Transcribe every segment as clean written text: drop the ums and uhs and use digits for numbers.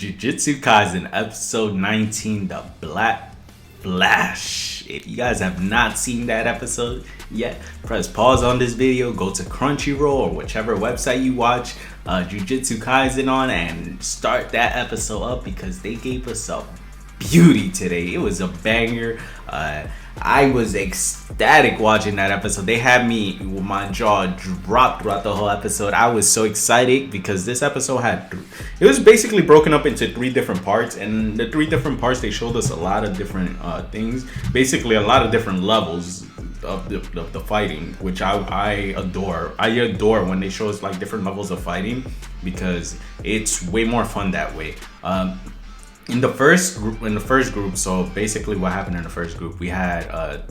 Jujutsu Kaisen episode 19, The Black Flash. If you guys have not seen that episode yet, press pause on this video, go to Crunchyroll or whichever website you watch Jujutsu Kaisen on and start that episode up because they gave us a beauty today. It was a banger. I was ecstatic watching that episode. They had me with my jaw dropped throughout the whole episode. I was so excited because this episode it was basically broken up into 3 different parts, and the 3 different parts, they showed us a lot of different things, basically a lot of different levels of the fighting, which I adore. I adore when they show us like different levels of fighting because it's way more fun that way. In the first group, so basically what happened in the first group, we had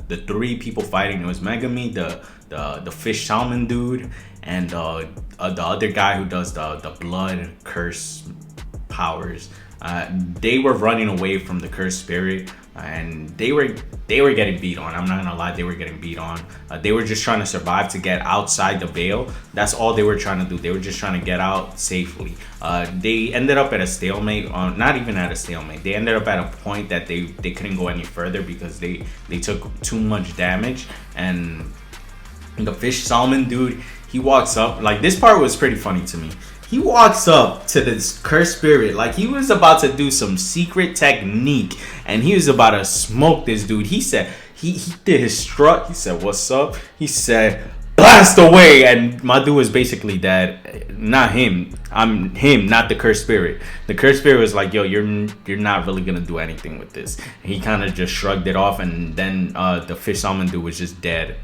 the 3 people fighting. It was Megami, the fish salmon dude, and the other guy who does the blood curse powers. They were running away from the cursed spirit, and they were getting beat on. I'm not gonna lie, they were getting beat on. They were just trying to survive to get outside the veil. That's all they were trying to do. They were just trying to get out safely. They ended up at a stalemate. Not even at a stalemate. They ended up at a point that they couldn't go any further because they took too much damage. And the fish salmon dude, he walks up. Like, this part was pretty funny to me. He walks up to this cursed spirit like he was about to do some secret technique, and he was about to smoke this dude. He said he did his strut. He said, "What's up?" He said, "Blast away!" And my dude was basically dead. Not him. I'm him, not the cursed spirit. The cursed spirit was like, "Yo, you're not really gonna do anything with this." And he kind of just shrugged it off, and then the fish salmon dude was just dead.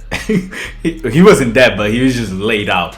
he wasn't dead, but he was just laid out.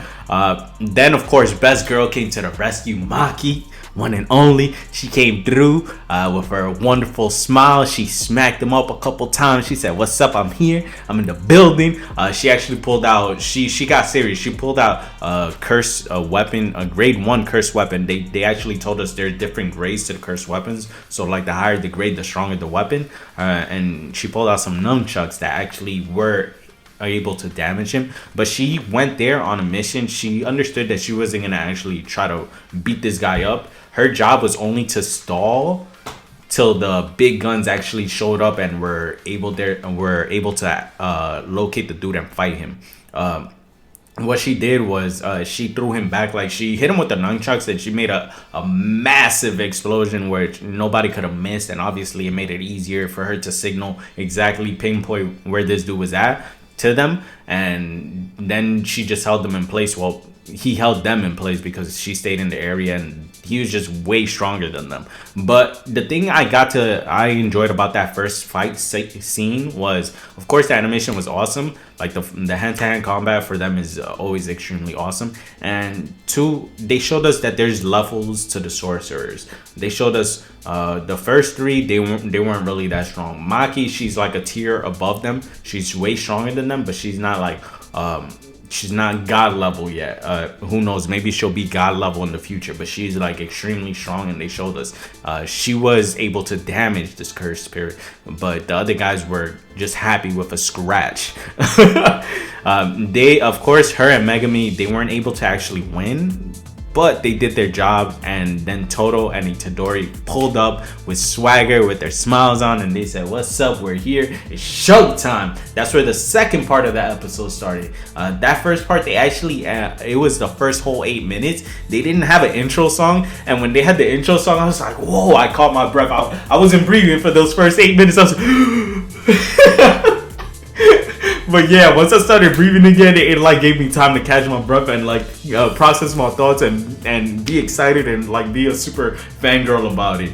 Then of course, best girl came to the rescue, Maki. One and only. She came through with her wonderful smile. She smacked him up a couple times. She said, "What's up? I'm here. I'm in the building." She actually pulled out. She got serious. She pulled out a weapon, a grade 1 cursed weapon. They actually told us there are different grades to the cursed weapons. So like the higher the grade, the stronger the weapon. And she pulled out some nunchucks that actually were able to damage him, but she went there on a mission. She understood that she wasn't gonna actually try to beat this guy up. Her job was only to stall till the big guns actually showed up and were able to locate the dude and fight him. What she did was she threw him back. Like, she hit him with the nunchucks, and she made a massive explosion where nobody could have missed, and obviously it made it easier for her to signal exactly, pinpoint where this dude was at to them. And then she just held them in place. Well, he held them in place because she stayed in the area, and he was just way stronger than them. But the thing I enjoyed about that first fight scene was, of course, the animation was awesome. Like the hand-to-hand combat for them is always extremely awesome. And 2, they showed us that there's levels to the sorcerers. They showed us the first 3, they weren't really that strong. Maki, she's like a tier above them. She's way stronger than them, but she's not like she's not god level yet. Who knows, maybe she'll be god level in the future, but she's like extremely strong, and they showed us she was able to damage this cursed spirit, but the other guys were just happy with a scratch. They, of course, her and Megami, they weren't able to actually win, but they did their job. And then Toto and Itadori pulled up with swagger, with their smiles on, and they said, "What's up? We're here. It's showtime." That's where the second part of that episode started. That first part, they actually it was the first whole 8 minutes. They didn't have an intro song, and when they had the intro song, I was like, "Whoa!" I caught my breath. I wasn't breathing for those first 8 minutes. I was But yeah, once I started breathing again, it like gave me time to catch my breath and like process my thoughts and be excited and like be a super fangirl about it.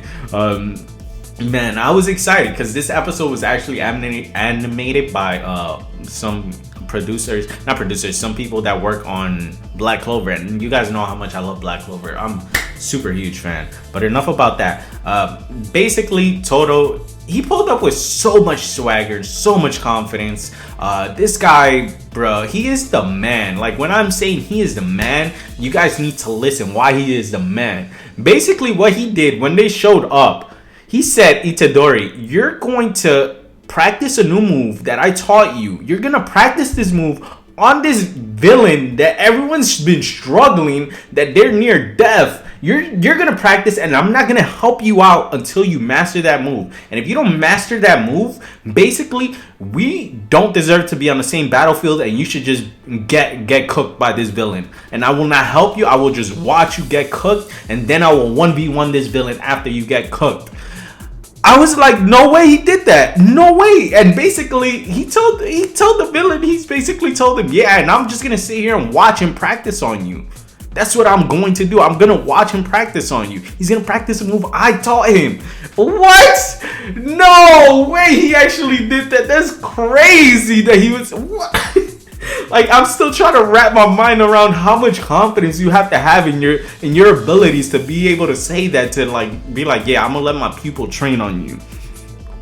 Man, I was excited because this episode was actually animated by some some people that work on Black Clover, and you guys know how much I love Black Clover. I'm super huge fan. But enough about that. Basically, Toto, he pulled up with so much swagger, so much confidence. This guy, bro, he is the man. Like, when I'm saying he is the man, you guys need to listen why he is the man. Basically, what he did when they showed up, he said, "Itadori, you're going to practice a new move that I taught you. You're gonna practice this move on this villain that everyone's been struggling, that they're near death, You're gonna practice, and I'm not gonna help you out until you master that move. And if you don't master that move, basically we don't deserve to be on the same battlefield, and you should just get cooked by this villain. And I will not help you. I will just watch you get cooked, and then I will 1v1 this villain after you get cooked. I was like, no way he did that. No way. And basically, he told the villain, he's basically told him, yeah, and I'm just gonna sit here and watch him practice on you. That's what I'm going to do. I'm gonna watch him practice on you. He's gonna practice a move I taught him. What? No way he actually did that. That's crazy that he was. What? Like, I'm still trying to wrap my mind around how much confidence you have to have in your abilities to be able to say that, to like be like, yeah, I'm gonna let my pupil train on you.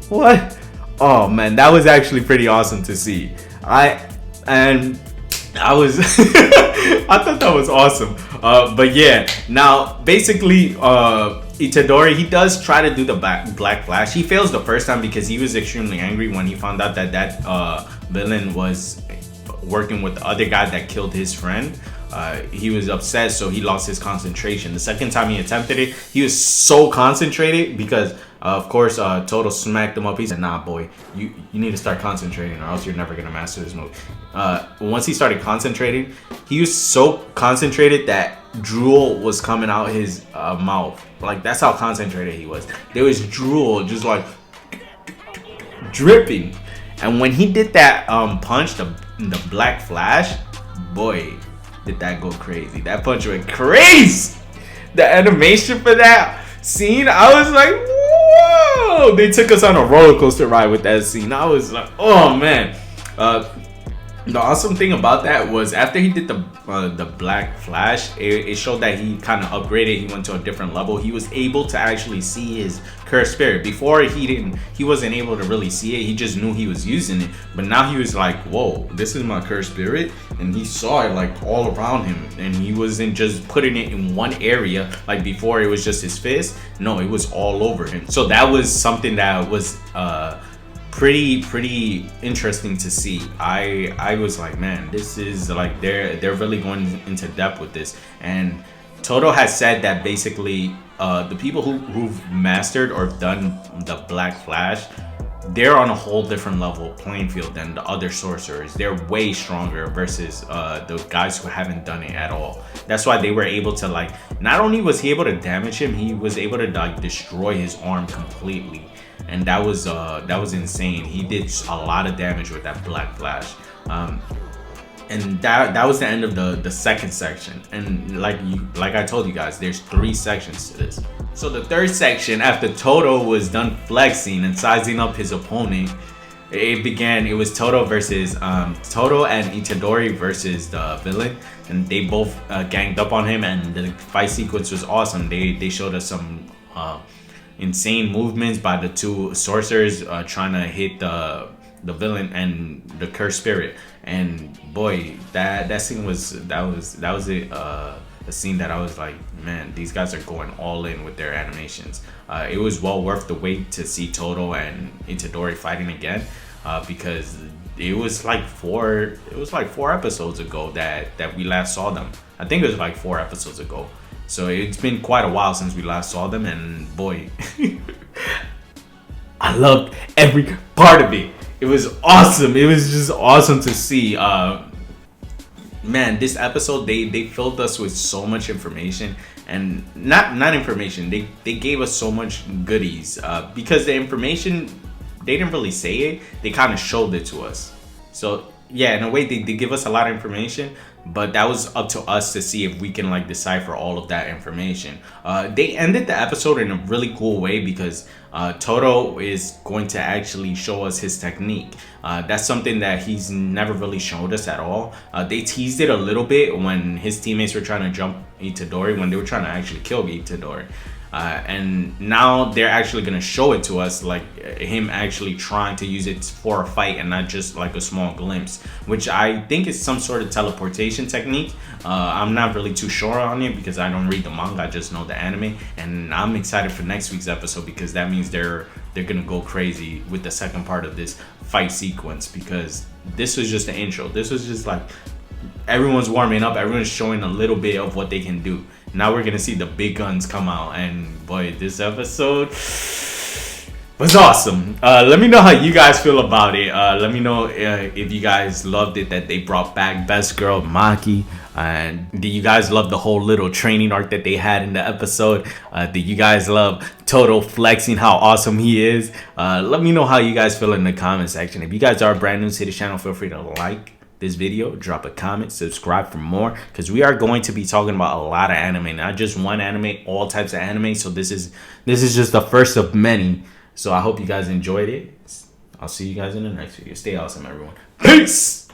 What? Oh man, that was actually pretty awesome to see. I was I thought that was awesome. But yeah, now basically Itadori, he does try to do the Black Flash. He fails the first time because he was extremely angry when he found out that villain was working with the other guy that killed his friend. He was upset, so he lost his concentration. The second time he attempted it, he was so concentrated because of course Toto smacked him up. He said, nah boy, you need to start concentrating or else you're never gonna master this move. Once he started concentrating, he was so concentrated that drool was coming out his mouth. Like, that's how concentrated he was. There was drool just like dripping. And when he did that punch, the Black Flash, boy, did that go crazy. That punch went crazy. The animation for that scene, I was like, whoa. They took us on a roller coaster ride with that scene. I was like, oh man. The awesome thing about that was after he did the Black Flash, it showed that he kind of upgraded. He went to a different level. He was able to actually see his cursed spirit. Before he wasn't able to really see it. He just knew he was using it. But now he was like, whoa, this is my cursed spirit. And he saw it like all around him. And he wasn't just putting it in one area. Like before it was just his fist. No, it was all over him. So that was something that was pretty interesting to see. I was like, man, this is like they're really going into depth with this. And Toto has said that basically the people who've mastered or done the Black Flash, they're on a whole different level playing field than the other sorcerers. They're way stronger versus the guys who haven't done it at all. That's why they were able to, like, not only was he able to damage him, he was able to like destroy his arm completely. And that was insane. He did a lot of damage with that Black Flash. And that was the end of the second section. And like I told you guys, there's 3 sections to this. So the third section, after Toto was done flexing and sizing up his opponent, it was Toto versus Toto and Itadori versus the villain, and they both ganged up on him, and the fight sequence was awesome. They showed us some insane movements by the 2 sorcerers trying to hit the villain and the cursed spirit. And boy, that scene was a scene that I was like, man, these guys are going all in with their animations. It was well worth the wait to see Toto and Itadori fighting again, because it was like 4 episodes ago that we last saw them. I think it was like 4 episodes ago. So it's been quite a while since we last saw them, and boy, I loved every part of it. It was awesome. It was just awesome to see. Man, this episode, they filled us with so much information, and not information. They gave us so much goodies because the information, they didn't really say it. They kind of showed it to us. So yeah, in a way, they give us a lot of information, but that was up to us to see if we can like decipher all of that information. They ended the episode in a really cool way because Toto is going to actually show us his technique. That's something that he's never really showed us at all. They teased it a little bit when his teammates were trying to jump Itadori, when they were trying to actually kill Itadori. And now they're actually going to show it to us, like him actually trying to use it for a fight and not just like a small glimpse, which I think is some sort of teleportation technique. I'm not really too sure on it because I don't read the manga, I just know the anime. And I'm excited for next week's episode because that means they're going to go crazy with the second part of this fight sequence, because this was just the intro. This was just like everyone's warming up, everyone's showing a little bit of what they can do. Now we're gonna see the big guns come out, and boy, this episode was awesome. Let me know how you guys feel about it. Let me know if you guys loved it that they brought back Best Girl Maki. And do you guys love the whole little training arc that they had in the episode? Do you guys love Toto flexing how awesome he is? Let me know how you guys feel in the comment section. If you guys are brand new to the channel, feel free to like this video, drop a comment, subscribe for more, because we are going to be talking about a lot of anime, not just one anime, all types of anime. So this is just the first of many. So I hope you guys enjoyed it. I'll see you guys in the next video. Stay awesome, everyone. Peace.